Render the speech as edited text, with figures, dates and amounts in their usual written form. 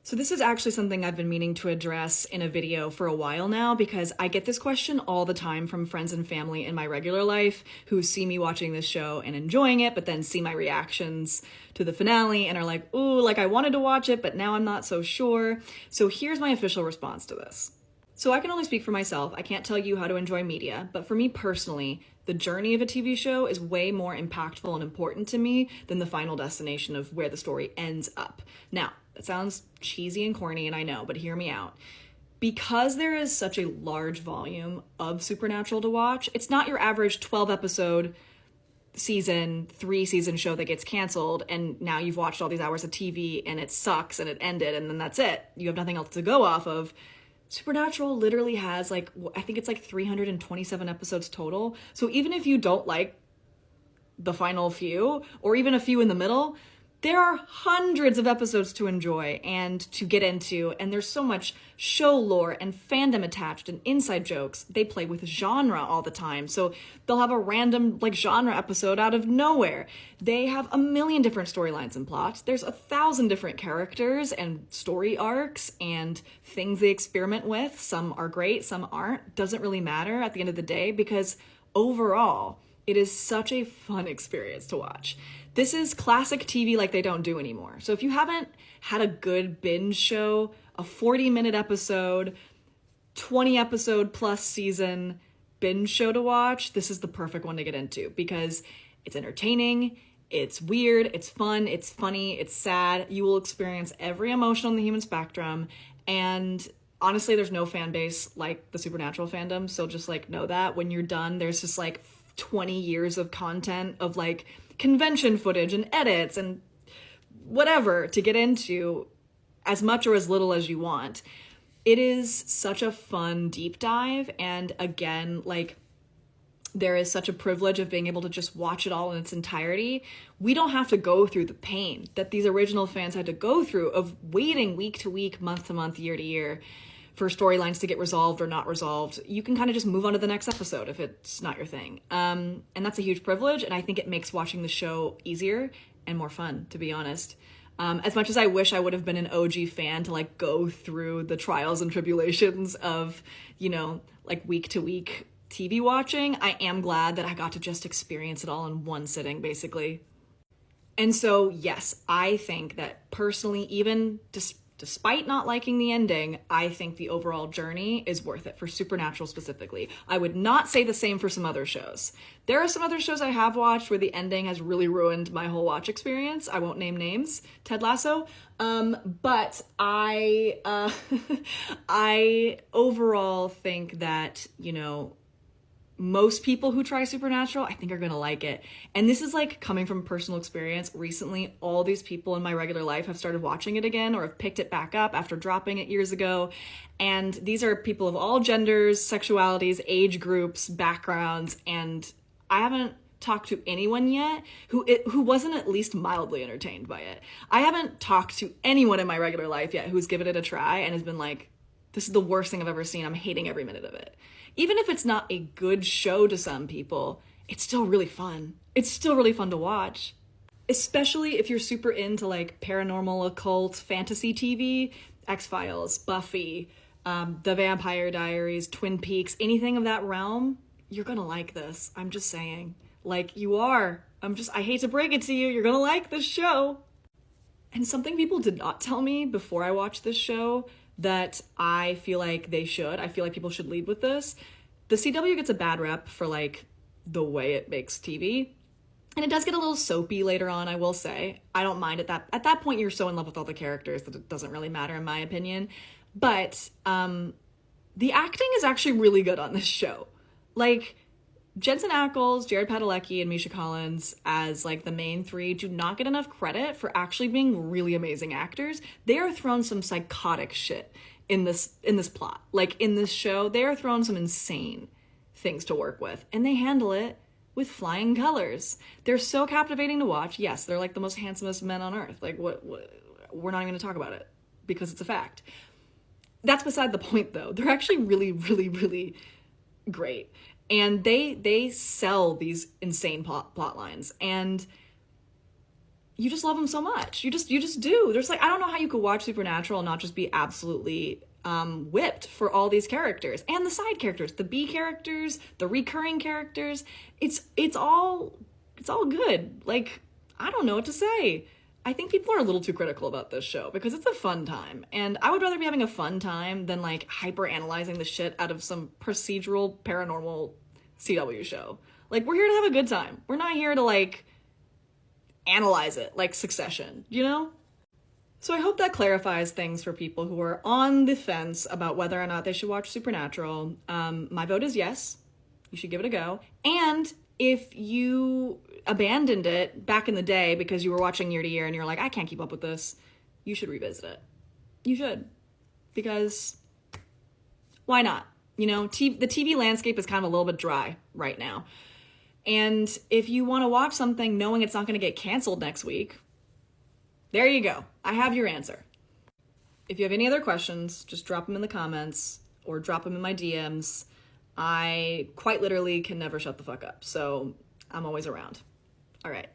So this is actually something I've been meaning to address in a video for a while now, because I get this question all the time from friends and family in my regular life who see me watching this show and enjoying it, but then see my reactions to the finale and are like, ooh, like I wanted to watch it, but now I'm not so sure. So here's my official response to this. So I can only speak for myself. I can't tell you how to enjoy media, but for me personally, the journey of a TV show is way more impactful and important to me than the final destination of where the story ends up. Now, that sounds cheesy and corny, and I know, but hear me out. Because there is such a large volume of Supernatural to watch, it's not your average 12 episode season, 3-season show that gets canceled, and now you've watched all these hours of TV and it sucks and it ended and then that's it. You have nothing else to go off of. Supernatural literally has I think it's 327 episodes total. So even if you don't like the final few, or even a few in the middle, there are hundreds of episodes to enjoy and to get into, and there's so much show lore and fandom attached and inside jokes. They play with genre all the time, so they'll have a random genre episode out of nowhere. They have a million different storylines and plots. There's 1,000 different characters and story arcs and things they experiment with. Some are great, some aren't. Doesn't really matter at the end of the day, because overall, it is such a fun experience to watch. This is classic TV like they don't do anymore. So if you haven't had a good binge show, a 40-minute episode, 20 episode plus season binge show to watch, this is the perfect one to get into, because it's entertaining, it's weird, it's fun, it's funny, it's sad. You will experience every emotion on the human spectrum, and honestly, there's no fan base like the Supernatural fandom, so just know that when you're done, there's just 20 years of content of convention footage and edits and whatever to get into, as much or as little as you want. It is such a fun deep dive, and again, there is such a privilege of being able to just watch it all in its entirety. We don't have to go through the pain that these original fans had to go through of waiting week to week, month to month, year to year for storylines to get resolved or not resolved. You can kind of just move on to the next episode if it's not your thing. And that's a huge privilege, and I think it makes watching the show easier and more fun, to be honest. As much as I wish I would have been an OG fan to go through the trials and tribulations of, week to week TV watching, I am glad that I got to just experience it all in one sitting, basically. And so, yes, I think that personally, even despite not liking the ending, I think the overall journey is worth it for Supernatural specifically. I would not say the same for some other shows. There are some other shows I have watched where the ending has really ruined my whole watch experience. I won't name names. Ted Lasso. But I overall think that, most people who try Supernatural, I think, are gonna like it. And this is coming from personal experience. Recently, all these people in my regular life have started watching it again or have picked it back up after dropping it years ago. And these are people of all genders, sexualities, age groups, backgrounds, and I haven't talked to anyone yet who wasn't at least mildly entertained by it. I haven't talked to anyone in my regular life yet who's given it a try and has been like, this is the worst thing I've ever seen. I'm hating every minute of it. Even if it's not a good show to some people, it's still really fun. It's still really fun to watch. Especially if you're super into paranormal, occult, fantasy TV, X-Files, Buffy, The Vampire Diaries, Twin Peaks, anything of that realm, you're gonna like this. I'm just saying. You are. I hate to break it to you, you're gonna like this show. And something people did not tell me before I watched this show that I feel like they should. I feel like people should lead with this. The CW gets a bad rep for the way it makes TV. And it does get a little soapy later on, I will say. I don't mind at that point. You're so in love with all the characters that it doesn't really matter, in my opinion. But the acting is actually really good on this show. Jensen Ackles, Jared Padalecki, and Misha Collins as the main three do not get enough credit for actually being really amazing actors. They are thrown some psychotic shit in this plot. In this show, they are thrown some insane things to work with, and they handle it with flying colors. They're so captivating to watch. Yes, they're the most handsomest men on earth. What we're not even going to talk about it because it's a fact. That's beside the point, though. They're actually really, really, really great. And they sell these insane plot lines. And you just love them so much. You just do. There's like, I don't know how you could watch Supernatural and not just be absolutely whipped for all these characters and the side characters, the B characters, the recurring characters. It's all good. Like, I don't know what to say. I think people are a little too critical about this show because it's a fun time. And I would rather be having a fun time than like hyper analyzing the shit out of some procedural paranormal CW show. Like, we're here to have a good time. We're not here to like analyze it like Succession, you know? So I hope that clarifies things for people who are on the fence about whether or not they should watch Supernatural. My vote is yes. You should give it a go. And if you abandoned it back in the day because you were watching year to year and you're like, I can't keep up with this, you should revisit it. You should. Because why not? You know, the TV landscape is kind of a little bit dry right now. And if you want to watch something knowing it's not going to get canceled next week, there you go. I have your answer. If you have any other questions, just drop them in the comments or drop them in my DMs. I quite literally can never shut the fuck up, so I'm always around. All right.